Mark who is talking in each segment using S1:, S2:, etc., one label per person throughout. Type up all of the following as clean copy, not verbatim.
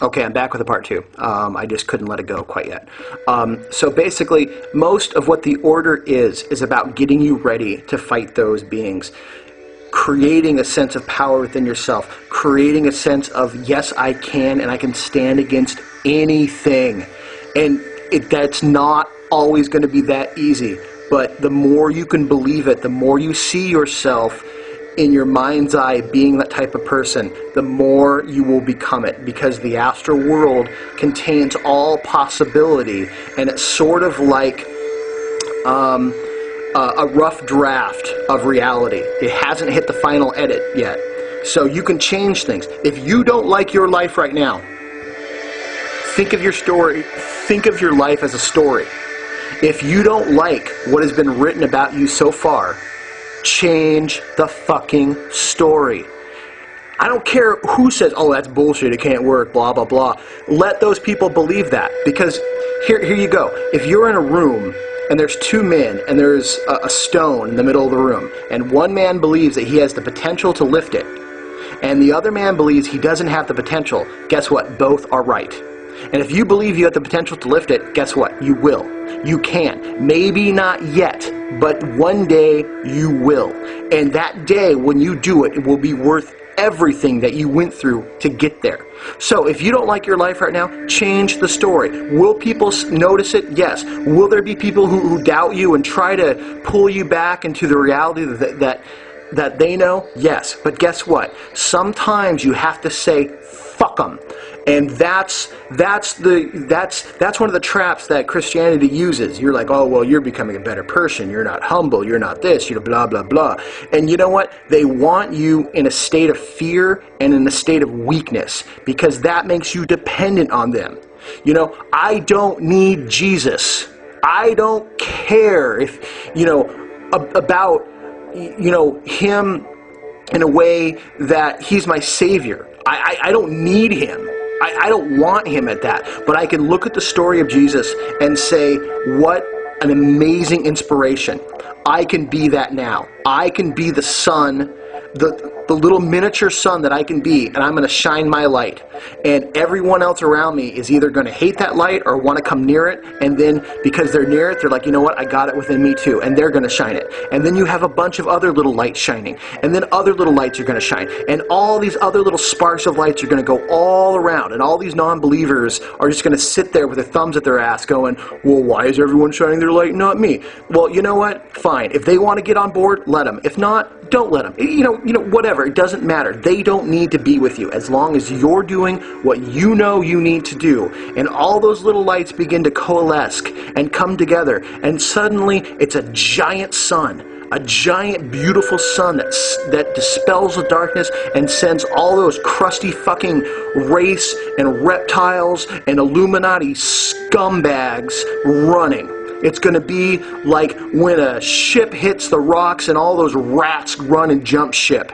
S1: Okay, I'm back with a part 2. I just couldn't let it go quite yet. So basically, most of what the order is about getting you ready to fight those beings. Creating a sense of power within yourself. Creating a sense of, yes, I can, and I can stand against anything. And that's not always going to be that easy. But the more you can believe it, the more you see yourself in your mind's eye being that type of person, the more you will become it, because the astral world contains all possibility, and it's sort of like a rough draft of reality. It hasn't hit the final edit yet, so you can change things. If you don't like your life right now, think of your story, think of your life as a story. If you don't like what has been written about you so far, change the fucking story. I don't care who says, oh, that's bullshit, it can't work, blah, blah, blah. Let those people believe that, because here you go. If you're in a room and there's 2 men and there's a stone in the middle of the room, and one man believes that he has the potential to lift it, and the other man believes he doesn't have the potential, guess what? Both are right. And if you believe you have the potential to lift it, guess what? You will. You can. Maybe not yet, but one day you will. And that day, when you do it, it will be worth everything that you went through to get there. So if you don't like your life right now, change the story. Will people notice it? Yes. Will there be people who doubt you and try to pull you back into the reality that they know? Yes. But guess what? Sometimes you have to say, fuck them. And that's one of the traps that Christianity uses. You're like, oh, well, you're becoming a better person. You're not humble. You're not this. You're blah, blah, blah. And you know what? They want you in a state of fear and in a state of weakness, because that makes you dependent on them. You know, I don't need Jesus. I don't care if, about, him in a way that he's my savior. I don't need him. I don't want him at that. But I can look at the story of Jesus and say, what an amazing inspiration. I can be that now. I can be the son, the little miniature sun that I can be, and I'm going to shine my light. And everyone else around me is either going to hate that light or want to come near it, and then because they're near it, they're like, you know what, I got it within me too, and they're going to shine it. And then you have a bunch of other little lights shining, and then other little lights are going to shine, and all these other little sparks of lights are going to go all around, and all these non-believers are just going to sit there with their thumbs at their ass going, well, why is everyone shining their light and not me? Well, you know what? Fine. If they want to get on board, let them. If not, don't let them. Whatever. It doesn't matter. They don't need to be with you as long as you're doing what you know you need to do. And all those little lights begin to coalesce and come together, and suddenly it's a giant sun, a giant beautiful sun that dispels the darkness and sends all those crusty fucking race and reptiles and Illuminati scumbags running. It's going to be like when a ship hits the rocks and all those rats run and jump ship.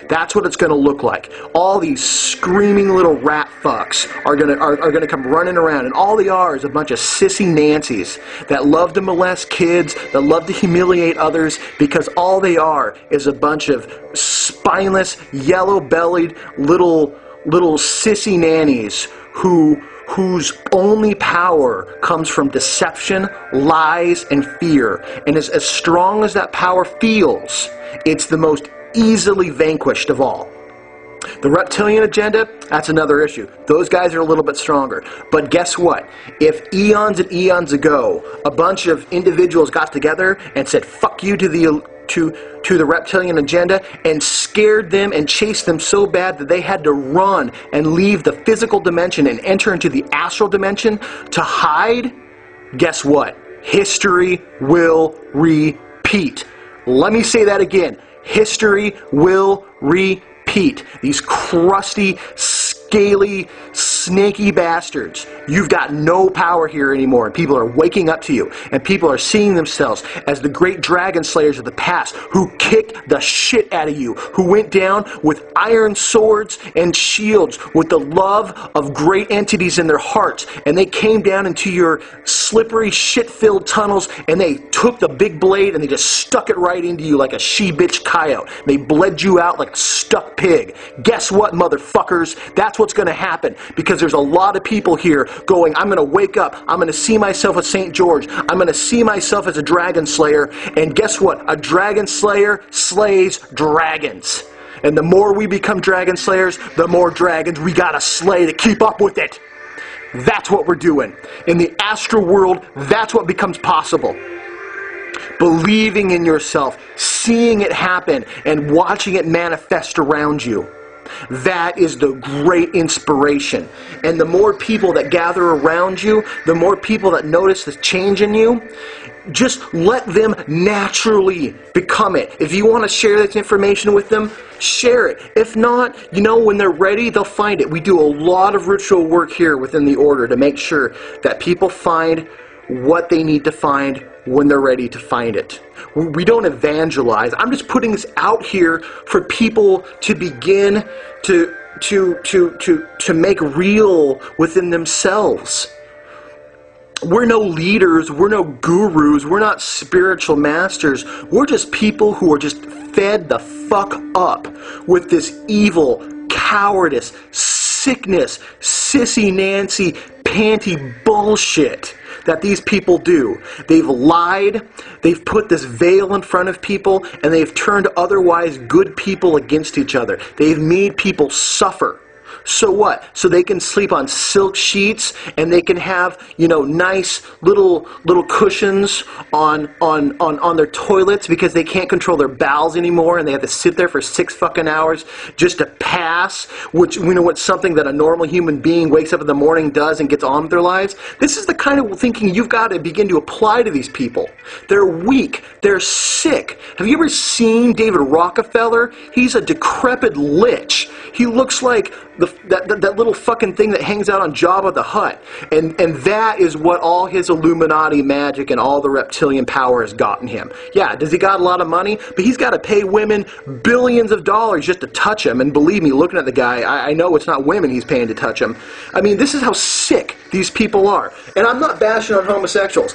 S1: That's what it's going to look like. All these screaming little rat fucks are going to come running around, and all they are is a bunch of sissy Nancys that love to molest kids, that love to humiliate others, because all they are is a bunch of spineless, yellow-bellied little sissy nannies whose only power comes from deception, lies, and fear. And as strong as that power feels, it's the most easily vanquished of all. The reptilian agenda, that's another issue. Those guys are a little bit stronger. But guess what? If eons and eons ago, a bunch of individuals got together and said, fuck you to the reptilian agenda, and scared them and chased them so bad that they had to run and leave the physical dimension and enter into the astral dimension to hide, guess what? History will repeat. Let me say that again. History will repeat. These crusty, scaly, snaky bastards. You've got no power here anymore, and people are waking up to you, and people are seeing themselves as the great dragon slayers of the past who kicked the shit out of you, who went down with iron swords and shields with the love of great entities in their hearts, and they came down into your slippery, shit-filled tunnels, and they took the big blade and they just stuck it right into you like a she-bitch coyote. They bled you out like a stuck pig. Guess what, motherfuckers? That's what's going to happen, because because there's a lot of people here going, I'm going to wake up, I'm going to see myself as St. George, I'm going to see myself as a dragon slayer, and guess what? A dragon slayer slays dragons. And the more we become dragon slayers, the more dragons we gotta slay to keep up with it. That's what we're doing. In the astral world, that's what becomes possible. Believing in yourself, seeing it happen, and watching it manifest around you. That is the great inspiration. And the more people that gather around you, the more people that notice the change in you, just let them naturally become it. If you want to share this information with them, share it. If not, you know, when they're ready, they'll find it. We do a lot of ritual work here within the order to make sure that people find what they need to find when they're ready to find it. We don't evangelize. I'm just putting this out here for people to begin to make real within themselves. We're no leaders, we're no gurus, we're not spiritual masters. We're just people who are just fed the fuck up with this evil, cowardice, sickness, sissy Nancy, panty bullshit that these people do. They've lied, they've put this veil in front of people, and they've turned otherwise good people against each other. They've made people suffer. So what? So they can sleep on silk sheets, and they can have, you know, nice little cushions on their toilets because they can't control their bowels anymore, and they have to sit there for 6 fucking hours just to pass, which we know what's something that a normal human being wakes up in the morning, does, and gets on with their lives. This is the kind of thinking you've got to begin to apply to these people. They're weak. They're sick. Have you ever seen David Rockefeller? He's a decrepit lich. He looks like that little fucking thing that hangs out on Jabba the Hutt. And that is what all his Illuminati magic and all the reptilian power has gotten him. Yeah, does he got a lot of money? But he's got to pay women billions of dollars just to touch him. And believe me, looking at the guy, I know it's not women he's paying to touch him. I mean, this is how sick these people are. And I'm not bashing on homosexuals.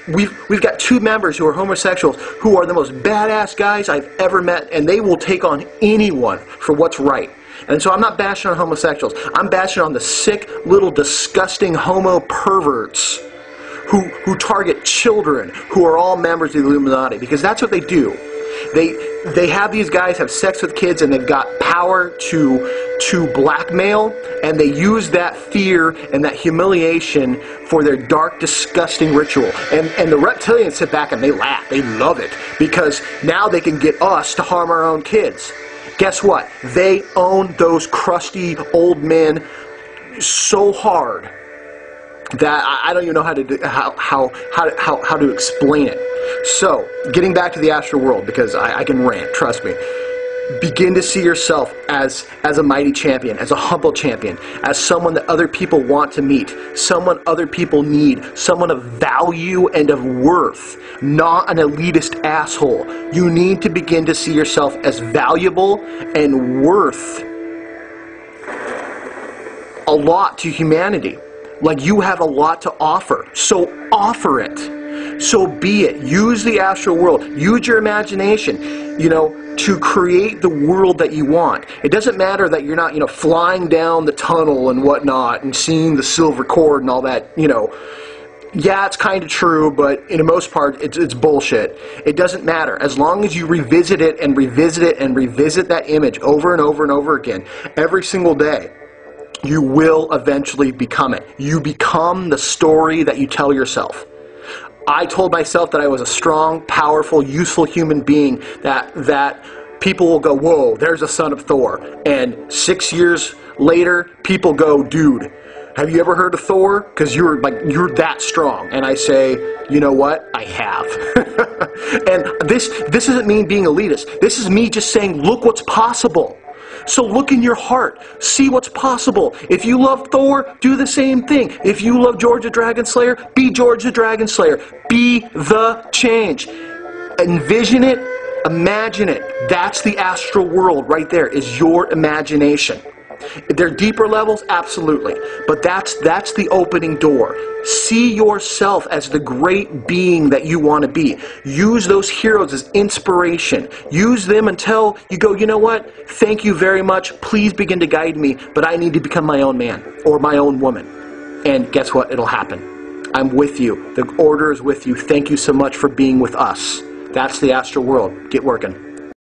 S1: We've got 2 members who are homosexuals who are the most badass guys I've ever met, and they will take on anyone for what's right. And so I'm not bashing on homosexuals. I'm bashing on the sick, little, disgusting homo perverts who target children who are all members of the Illuminati, because that's what they do. They have these guys have sex with kids, and they've got power to blackmail, and they use that fear and that humiliation for their dark, disgusting ritual. And the reptilians sit back and they laugh. They love it, because now they can get us to harm our own kids. Guess what? They own those crusty old men so hard that I don't even know how to explain it. So, getting back to the astral world, because I can rant, trust me. Begin to see yourself as a mighty champion, as a humble champion, as someone that other people want to meet, someone other people need, someone of value and of worth, not an elitist asshole. You need to begin to see yourself as valuable and worth a lot to humanity. Like, you have a lot to offer, so offer it. So be it. Use the astral world. Use your imagination, you know, to create the world that you want. It doesn't matter that you're not, you know, flying down the tunnel and whatnot and seeing the silver cord and all that, you know. Yeah, it's kind of true, but in the most part, it's bullshit. It doesn't matter. As long as you revisit it and revisit it and revisit that image over and over and over again, every single day, you will eventually become it. You become the story that you tell yourself. I told myself that I was a strong, powerful, useful human being, that people will go, whoa, there's a son of Thor. And 6 years later, people go, dude, have you ever heard of Thor? Because you're that strong. And I say, you know what? I have. And this isn't me being elitist. This is me just saying, look what's possible. So look in your heart. See what's possible. If you love Thor, do the same thing. If you love George the Dragon Slayer, be George the Dragon Slayer. Be the change. Envision it. Imagine it. That's the astral world right there, is your imagination. There are deeper levels, absolutely. But that's the opening door. See yourself as the great being that you want to be. Use those heroes as inspiration. Use them until you go, you know what? Thank you very much. Please begin to guide me, but I need to become my own man or my own woman. And guess what? It'll happen. I'm with you. The order is with you. Thank you so much for being with us. That's the astral world. Get working.